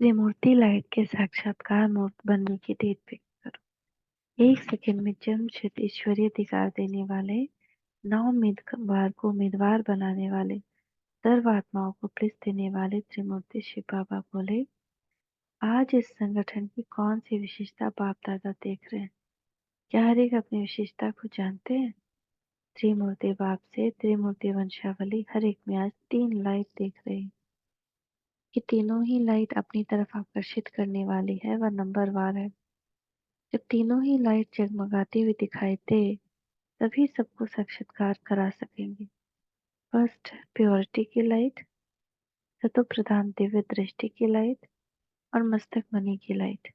त्रिमूर्ति light के साक्षात्कार मूर्त बनने की डेट फिक्स करो। 1 सेकंड में जन्मसिद्ध ईश्वरीय अधिकार देने वाले, नवोम्मीदवार को उम्मीदवार बनाने वाले, सर्व आत्माओं को प्लीज देने वाले त्रिमूर्ति शिव बाबा बोले, आज इस संगठन की कौन सी विशेषता बाप दादा देख रहे हैं? क्या हर एक अपनी विशेषता को जानते हैं? त्रिमूर्ति बाप से त्रिमूर्ति वंशावली हर एक में आज 3 लाइट देख रहे हैं कि तीनों ही लाइट अपनी तरफ आकर्षित करने वाली है व नंबरवार है। जब तीनों ही लाइट जगमगाती हुई दिखाई दे तभी सबको साक्षात्कार करा सकेंगे। फर्स्ट प्योरिटी की लाइट, सतो प्रधान दिव्य दृष्टि की लाइट और मस्तक मणि की लाइट।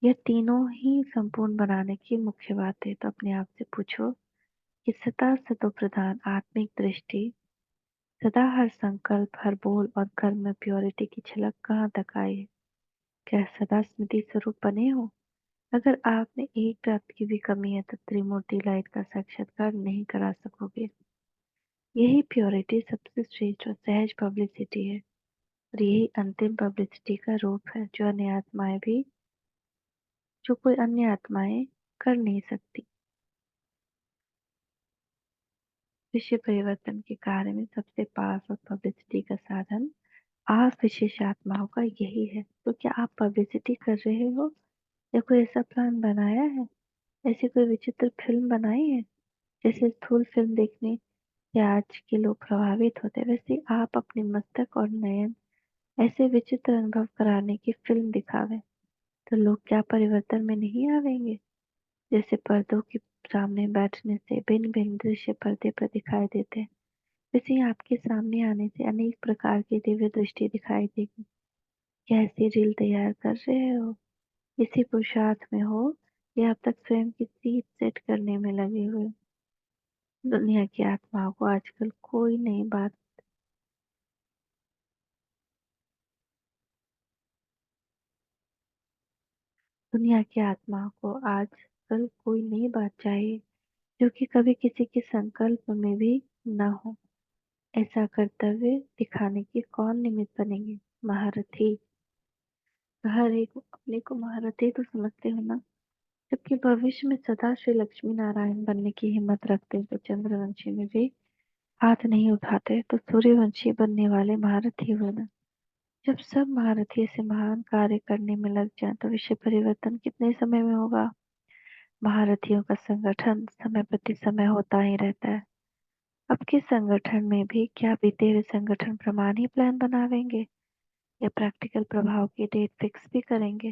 यह तीनों ही संपूर्ण बनाने की मुख्य बात है। तो अपने आप से पूछो कि सदा सतो प्रधान आत्मिक दृष्टि, सदा हर संकल्प, हर बोल और कर्म में प्योरिटी की झलक कहाँ तक आई है? क्या सदा स्मृति स्वरूप बने हो? अगर आप में एक बात की भी कमी है तो त्रिमूर्ति लाइट का साक्षात्कार नहीं करा सकोगे। यही प्योरिटी सबसे श्रेष्ठ और सहज पब्लिसिटी है और यही अंतिम पब्लिसिटी का रूप है जो कोई अन्य आत्माएं कर नहीं सकती। विश्व परिवर्तन के कार्य में सबसे पावरफुल पब्लिसिटी का साधन आप विशेष आत्माओं का यही है। तो क्या आप पब्लिसिटी कर रहे हो या कोई ऐसा प्लान बनाया है? ऐसी कोई विचित्र फिल्म बनाई है? जैसे स्थूल फिल्म देखने से आज के लोग प्रभावित होते हैं, वैसे आप अपने मस्तक और नयन ऐसे विचित्र अनुभव कराने की फिल्म दिखावे तो लोग क्या परिवर्तन में नहीं आवेंगे? जैसे पर्दों के सामने बैठने से भिन्न भिन्न दृश्य पर्दे पर दिखाई देते हैं, वैसे ही आपके सामने आने से अनेक प्रकार की दिव्य दृष्टि दिखाई देगी। क्या ऐसी रील तैयार कर रहे हो? इसी पुरुषार्थ में हो या अब तक स्वयं की सीट सेट करने में लगे हुए? दुनिया की आत्माओं को आजकल कोई नई बात दुनिया की आत्माओं को आजकल कोई नई बात चाहिए जो कि कभी किसी के संकल्प में भी न हो। ऐसा कर्तव्य दिखाने के कौन निमित्त बनेंगे? महारथी। हर एक अपने को महारथी तो समझते हो ना। जबकि भविष्य में सदा श्री लक्ष्मी नारायण बनने की हिम्मत रखते तो चंद्रवंशी में भी हाथ नहीं उठाते, तो सूर्यवंशी बनने वाले महारथी हुए ना। जब सब महारथी ऐसे महान कार्य करने में लग जाए तो विश्व परिवर्तन कितने समय में होगा? महारथियों का संगठन समय प्रति समय होता ही रहता है। अब के संगठन में भी क्या बीते हुए संगठन प्रमाण ही प्लान बनावेंगे या प्रैक्टिकल प्रभाव की डेट फिक्स भी करेंगे?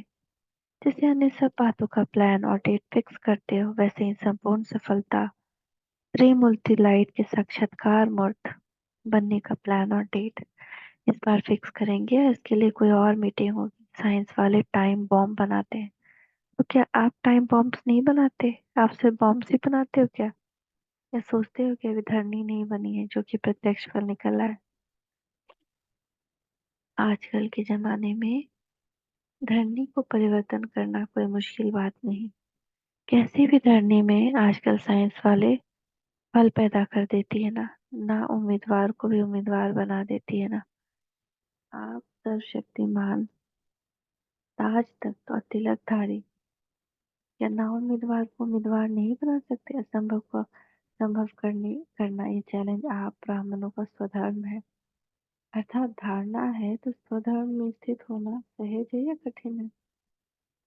जैसे अन्य सब बातों का प्लान और डेट फिक्स करते हो, वैसे ही संपूर्ण सफलता त्रिमूर्ति लाइट के साक्षात्कार मूर्त बनने का प्लान और डेट इस बार फिक्स करेंगे। इसके लिए कोई और मीटिंग होगी? साइंस वाले टाइम बॉम्ब बनाते हैं, तो क्या आप टाइम बॉम्ब्स नहीं बनाते? आप सिर्फ बॉम्ब्स ही बनाते हो क्या? या सोचते हो कि अभी धरनी नहीं बनी है जो कि प्रत्यक्ष फल निकला है? आजकल के जमाने में धरनी को परिवर्तन करना कोई मुश्किल बात नहीं। कैसी भी धरनी में आजकल साइंस वाले फल पैदा कर देती है ना, ना उम्मीदवार को भी उम्मीदवार बना देती है ना। आप सर्वशक्तिमान, ताज तख्त और तिलकधारी या ना उम्मीदवार को उम्मीदवार नहीं बना सकते? असंभव को संभव करना ये चैलेंज आप ब्राह्मणों का स्वधर्म है। अर्थात धारणा है तो स्वधर्म में स्थित होना सहज है या कठिन है?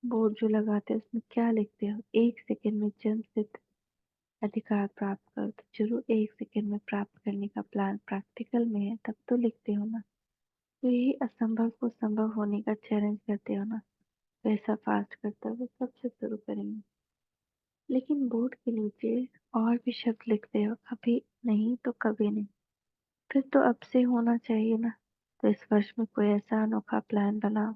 बोर्ड जो लगाते हैं उसमें क्या लिखते हो? 1 सेकंड में जन्म सिद्ध अधिकार प्राप्त करो, तो जरूर 1 सेकंड में प्राप्त करने का प्लान प्रैक्टिकल में है तब तो लिखते हो ना। तो यही असंभव को संभव होने का चैलेंज करते हो ना। तो ऐसा फास्ट करते हुए सबसे शुरू करेंगे, लेकिन बोर्ड के नीचे और भी शब्द लिखते हो, अभी नहीं तो कभी नहीं। फिर तो अब से होना चाहिए ना। तो इस वर्ष में कोई ऐसा अनोखा प्लान बनाओ।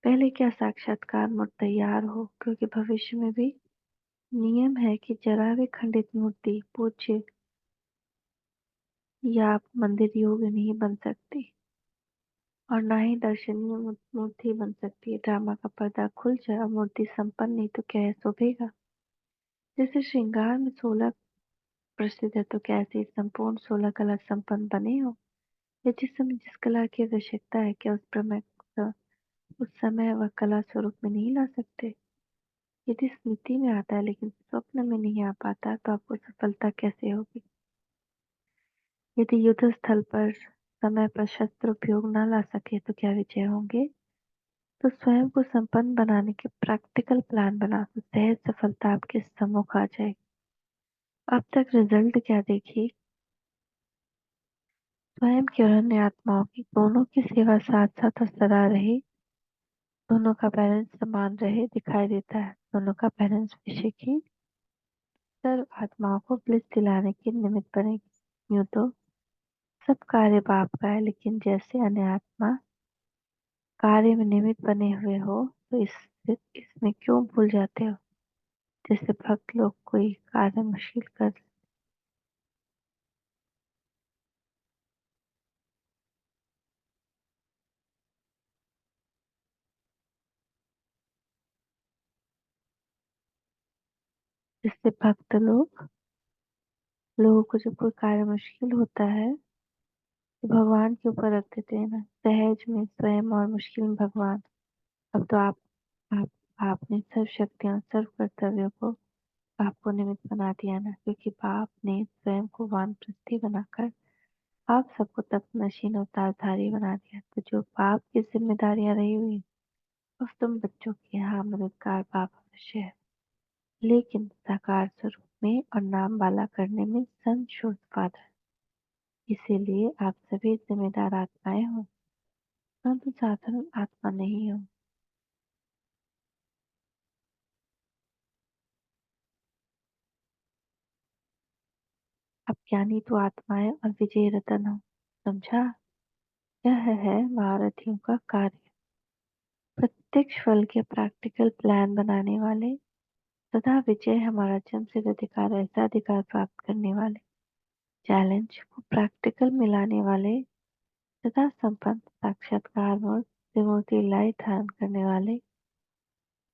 पहले क्या साक्षात्कार मूर्त तैयार हो, क्योंकि भविष्य में भी नियम है कि जरा भी खंडित मूर्ति पूज्य या आप मंदिर योग्य नहीं बन सकती और ना ही दर्शनीय मूर्ति बन सकती है। ड्रामा का पर्दा खुल जाए और मूर्ति संपन्न नहीं तो क्या शोभेगा? जैसे श्रृंगार में 16 प्रसिद्ध है, तो कैसे संपूर्ण 16 कला संपन्न बने हो? या जिस समय जिस कला की आवश्यकता है, क्या उस समय वह कला स्वरूप में नहीं ला सकते? यदि स्मृति में आता है लेकिन स्वप्न में नहीं आ पाता, तो आपको सफलता कैसे होगी? यदि युद्ध स्थल पर समय पर शस्त्र उपयोग न ला सके, तो क्या विजय होंगे? तो स्वयं को संपन्न बनाने के प्रैक्टिकल प्लान बना तो सहज सफलता आपके सम्मुख आ जाए। अब तक रिजल्ट क्या देखी? स्वयं की और अन्य आत्माओं की दोनों की सेवा साथ साथ और सदा रहे, दोनों का बैलेंस समान रहे दिखाई देता है। दोनों का बैलेंस विषय की सर्व आत्माओं को ब्लिस दिलाने के निमित्त बनेगी। यूं तो सब कार्य बाप का है, लेकिन जैसे अन्य आत्मा कार्य में निमित्त बने हुए हो, तो इसमें क्यों भूल जाते हो? जैसे भक्त लोग कोई कार्य मुश्किल कर। जैसे भक्त लोगों को जब कोई कार्य मुश्किल होता है, तो भगवान के ऊपर रख देते हैं ना, सहज में स्वयं और मुश्किल में भगवान। अब तो आप आपने सर्व शक्तियां सर्व कर्तव्यों को आपको निमित्त बना दिया ना, क्योंकि बाप ने स्वयं को वानप्रस्थी बनाकर आप सबको तत्व नशीन अवतारधारी बना दिया। तो जो बाप की जिम्मेदारियां रही हुई, उस तुम बच्चों के यहाँ मददगार बाप अवश्य है, लेकिन साकार स्वरूप में और नाम वाला करने में संशोध फादर। इसीलिए आप सभी जिम्मेदार आत्माएं हो, परंतु साधारण आत्मा नहीं हो। अब ज्ञानी तो आत्माएं और विजय रतन हो, समझा? यह है महारथियों का कार्य। प्रत्यक्ष फल के प्रैक्टिकल प्लान बनाने वाले, सदा विजय हमारा जन्मसिद्ध अधिकार, ऐसा अधिकार प्राप्त करने वाले, चैलेंज को प्रैक्टिकल मिलाने वाले, सदा संपन्न साक्षात्कार और त्रिमूर्ति लाई धारण करने वाले,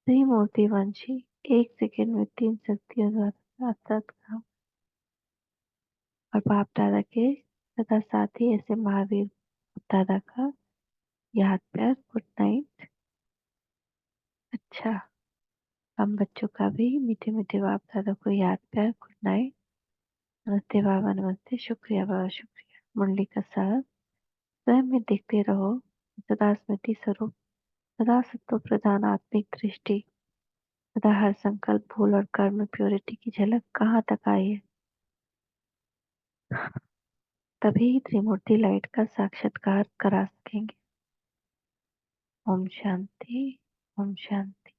त्रिमूर्ति वंशी, एक सेकंड में 3 शक्तियों द्वारा साक्षात काम और बाप दादा के सदा साथी ऐसे महावीर बाप दादा का याद प्यार गुड नाइट। अच्छा, हम बच्चों का भी मीठे मीठे बाप दादा को याद प्यार गुड नाइट। नमस्ते बाबा, नमस्ते, शुक्रिया बाबा, शुक्रिया। मुरली का सार, स्वयं में देखते रहो, सदा स्मृति स्वरूप, सदा सत्व प्रधान आत्मिक दृष्टि, सदा हर संकल्प भूल और कर्म में प्योरिटी की झलक कहाँ तक आई है? तभी त्रिमूर्ति लाइट का साक्षात्कार करा सकेंगे। ओम शांति, ओम शांति।